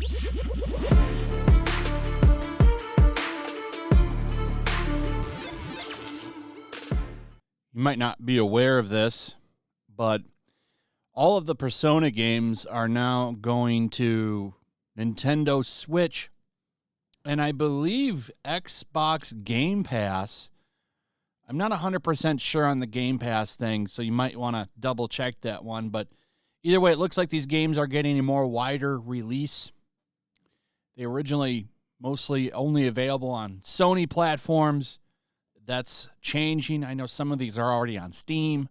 You might not be aware of this, but all of the Persona games are now going to Nintendo Switch, and I believe Xbox Game Pass. I'm not 100% sure on the Game Pass thing, so you might want to double check that one, but either way, it looks like these games are getting a more wider release. They originally mostly only available on Sony platforms. That's changing. I know some of these are already on Steam,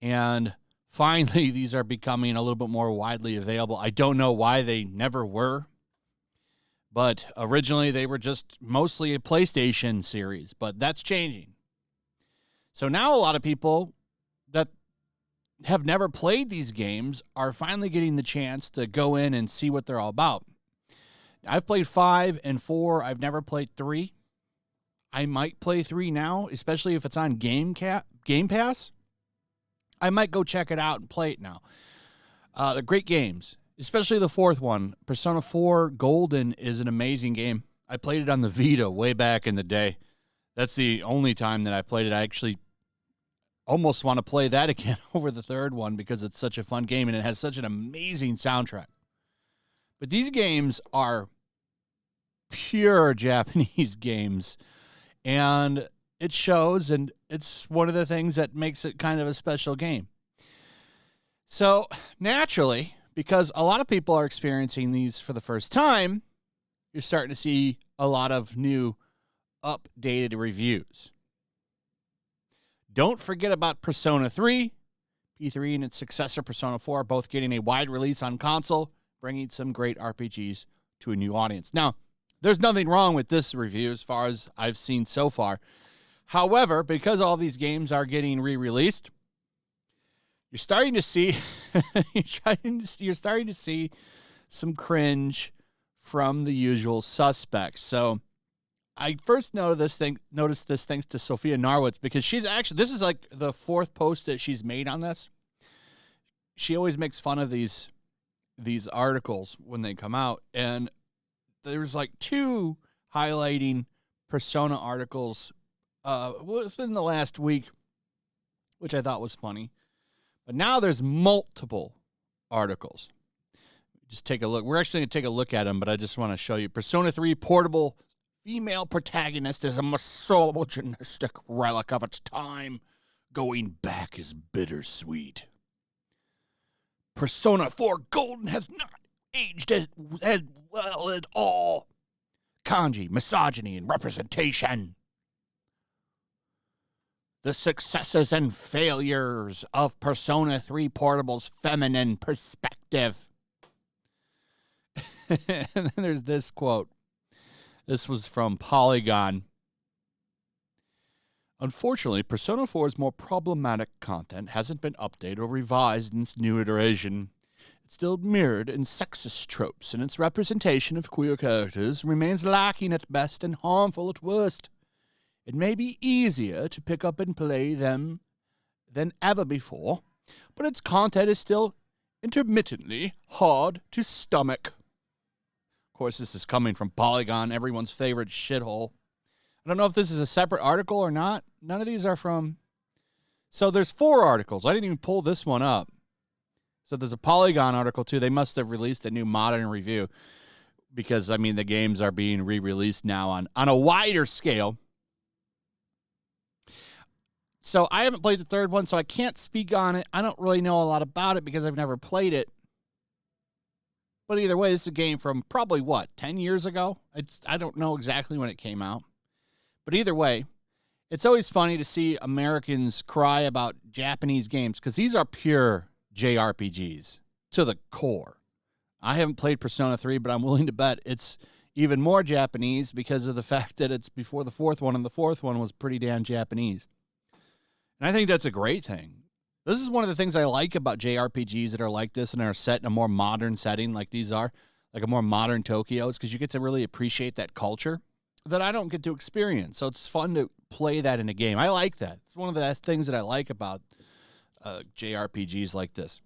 and finally, these are becoming a little bit more widely available. I don't know why they never were, but originally they were just mostly a PlayStation series, but that's changing. So now a lot of people that have never played these games are finally getting the chance to go in and see what they're all about. I've played 5 and 4. I've never played 3. I might play 3 now, especially if it's on Game Pass. I might go check it out and play it now. They're great games, especially the 4th one. Persona 4 Golden is an amazing game. I played it on the Vita way back in the day. That's the only time that I played it. I actually almost want to play that again over the 3rd one because it's such a fun game and it has such an amazing soundtrack. But these games are pure Japanese games, and it shows, and it's one of the things that makes it kind of a special game. So, naturally, because a lot of people are experiencing these for the first time, you're starting to see a lot of new updated reviews. Don't forget about Persona 3. P3 and its successor, Persona 4, are both getting a wide release on console, bringing some great RPGs to a new audience. Now, there's nothing wrong with this review as far as I've seen so far. However, because all these games are getting re-released, you're starting to see you're starting to see some cringe from the usual suspects. So I first noticed this thanks to Sophia Narwitz, because this is like the 4th post that she's made on this. She always makes fun of these articles when they come out, and there's like 2 highlighting Persona articles within the last week, which I thought was funny. But now there's multiple articles. Just take a look. We're actually going to take a look at them, but I just want to show you. Persona 3 Portable female protagonist is a misogynistic relic of its time. Going back is bittersweet. Persona 4 Golden has not aged as well at all. Kanji, misogyny, and representation. The successes and failures of Persona 3 Portable's feminine perspective. And then there's this quote. This was from Polygon. Unfortunately, Persona 4's more problematic content hasn't been updated or revised in its new iteration. It's still mirrored in sexist tropes, and its representation of queer characters remains lacking at best and harmful at worst. It may be easier to pick up and play them than ever before, but its content is still intermittently hard to stomach. Of course, this is coming from Polygon, everyone's favorite shithole. I don't know if this is a separate article or not. None of these are from... So there's 4 articles. I didn't even pull this one up. So there's a Polygon article, too. They must have released a new modern review because, I mean, the games are being re-released now on a wider scale. So I haven't played the 3rd one, so I can't speak on it. I don't really know a lot about it because I've never played it. But either way, this is a game from probably, 10 years ago? I don't know exactly when it came out. But either way, it's always funny to see Americans cry about Japanese games because these are pure JRPGs to the core. I haven't played Persona 3, but I'm willing to bet it's even more Japanese because of the fact that it's before the 4th one, and the 4th one was pretty damn Japanese. And I think that's a great thing. This is one of the things I like about JRPGs that are like this and are set in a more modern setting like these are, like a more modern Tokyo. It's because you get to really appreciate that culture that I don't get to experience. So it's fun to play that in a game. I like that. It's one of the things that I like about JRPGs like this.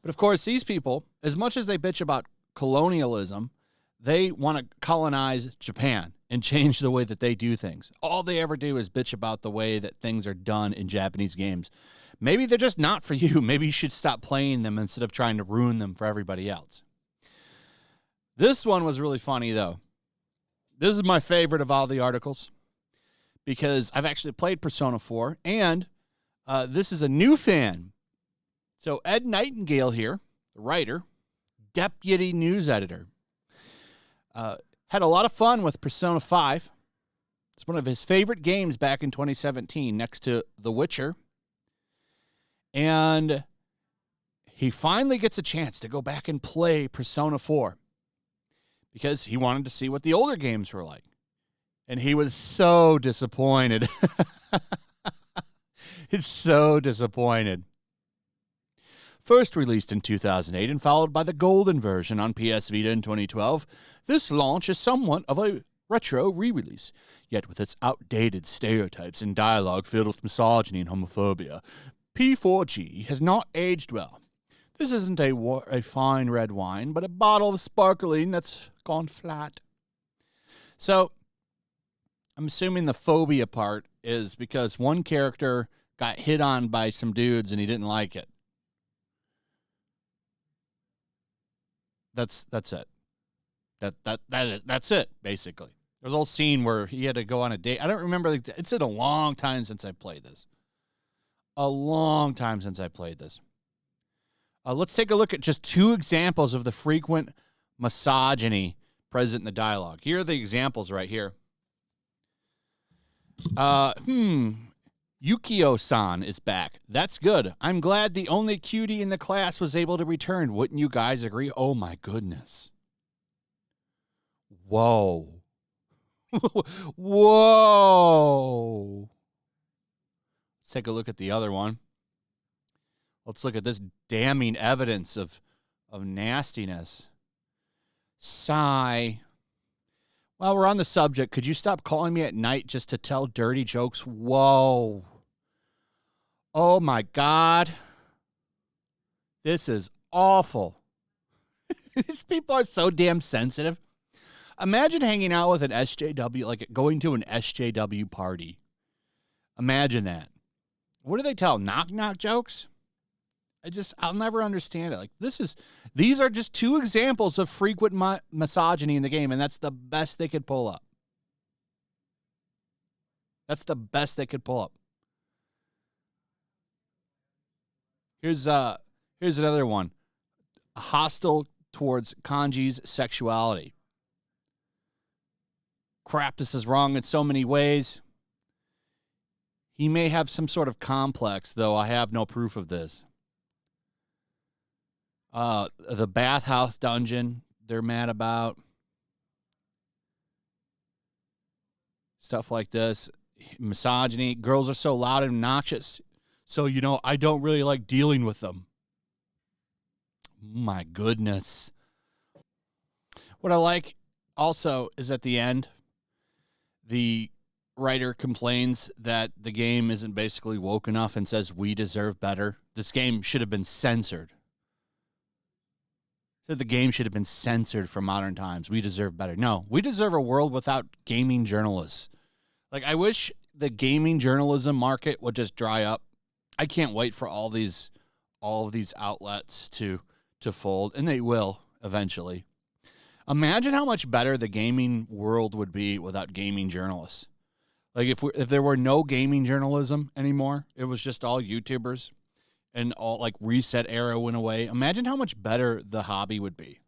But of course, these people, as much as they bitch about colonialism. They want to colonize Japan and change the way that they do things. All they ever do is bitch about the way that things are done in Japanese games. Maybe they're just not for you. Maybe you should stop playing them instead of trying to ruin them for everybody else. This one was really funny, though. This is my favorite of all the articles because I've actually played Persona 4, and this is a new fan. So Ed Nightingale here, the writer, deputy news editor, had a lot of fun with Persona 5. It's one of his favorite games back in 2017 next to The Witcher. And he finally gets a chance to go back and play Persona 4 because he wanted to see what the older games were like. And he was so disappointed. He's so disappointed. First released in 2008 and followed by the Golden version on PS Vita in 2012, this launch is somewhat of a retro re-release, yet with its outdated stereotypes and dialogue filled with misogyny and homophobia. P4G has not aged well. This isn't a fine red wine, but a bottle of sparkling that's gone flat. So, I'm assuming the phobia part is because one character got hit on by some dudes and he didn't like it. That's it. That's it, basically. There's a whole scene where he had to go on a date. I don't remember. It's been a long time since I played this. A long time since I played this. Let's take a look at just two examples of the frequent misogyny present in the dialogue. Here are the examples right here. Yukio-san is back. That's good. I'm glad the only cutie in the class was able to return. Wouldn't you guys agree? Oh, my goodness. Whoa. Whoa. Let's take a look at the other one. Let's look at this damning evidence of nastiness. Sigh. While we're on the subject, could you stop calling me at night just to tell dirty jokes? Whoa. Oh, my God. This is awful. These people are so damn sensitive. Imagine hanging out with an SJW, like going to an SJW party. Imagine that. What do they tell? Knock-knock jokes? I'll never understand it. Like, these are just two examples of frequent misogyny in the game, and that's the best they could pull up. That's the best they could pull up. Here's another one. Hostile towards Kanji's sexuality. Crap, this is wrong in so many ways. He may have some sort of complex, though I have no proof of this. The bathhouse dungeon, they're mad about. Stuff like this. Misogyny. Girls are so loud and obnoxious. So, I don't really like dealing with them. My goodness. What I like also is at the end, the writer complains that the game isn't basically woke enough and says we deserve better. This game should have been censored. The game should have been censored for modern times. We deserve better. No, we deserve a world without gaming journalists. Like, I wish the gaming journalism market would just dry up. I can't wait for all of these outlets to fold, and they will eventually. Imagine how much better the gaming world would be without gaming journalists. Like, if there were no gaming journalism anymore, it was just all YouTubers. And all, like, Reset Era went away. Imagine how much better the hobby would be.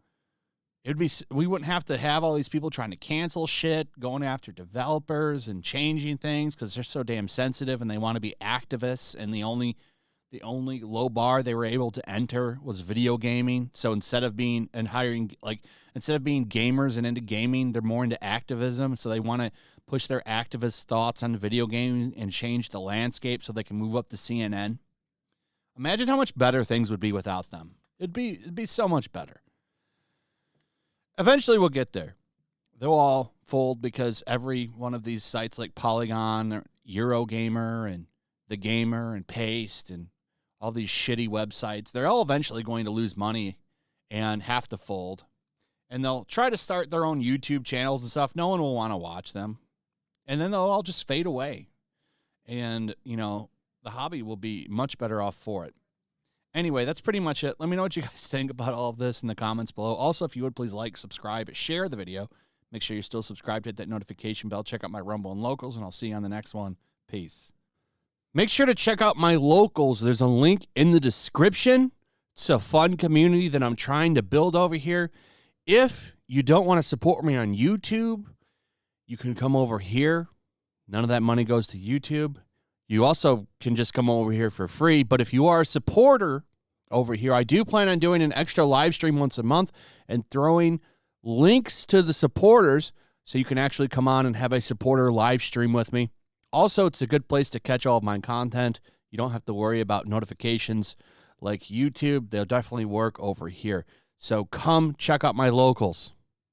We wouldn't have to have all these people trying to cancel shit, going after developers and changing things because they're so damn sensitive and they want to be activists. And the only low bar they were able to enter was video gaming. So instead of being gamers and into gaming, they're more into activism. So they want to push their activist thoughts on video gaming and change the landscape so they can move up to CNN. Imagine how much better things would be without them. It'd be so much better. Eventually we'll get there. They'll all fold because every one of these sites like Polygon or Eurogamer and The Gamer and Paste and all these shitty websites, they're all eventually going to lose money and have to fold. and they'll try to start their own YouTube channels and stuff. No one will want to watch them. And then they'll all just fade away. And, you know, the hobby will be much better off for it. Anyway, that's pretty much it. Let me know what you guys think about all of this in the comments below. Also, if you would, please like, subscribe, share the video. Make sure you're still subscribed, hit that notification bell. Check out my Rumble and Locals, and I'll see you on the next one. Peace. Make sure to check out my Locals. There's a link in the description. It's a fun community that I'm trying to build over here. If you don't want to support me on YouTube, you can come over here. None of that money goes to YouTube. You also can just come over here for free. But if you are a supporter over here, I do plan on doing an extra live stream once a month and throwing links to the supporters so you can actually come on and have a supporter live stream with me. Also, it's a good place to catch all of my content. You don't have to worry about notifications like YouTube. They'll definitely work over here. So come check out my Locals.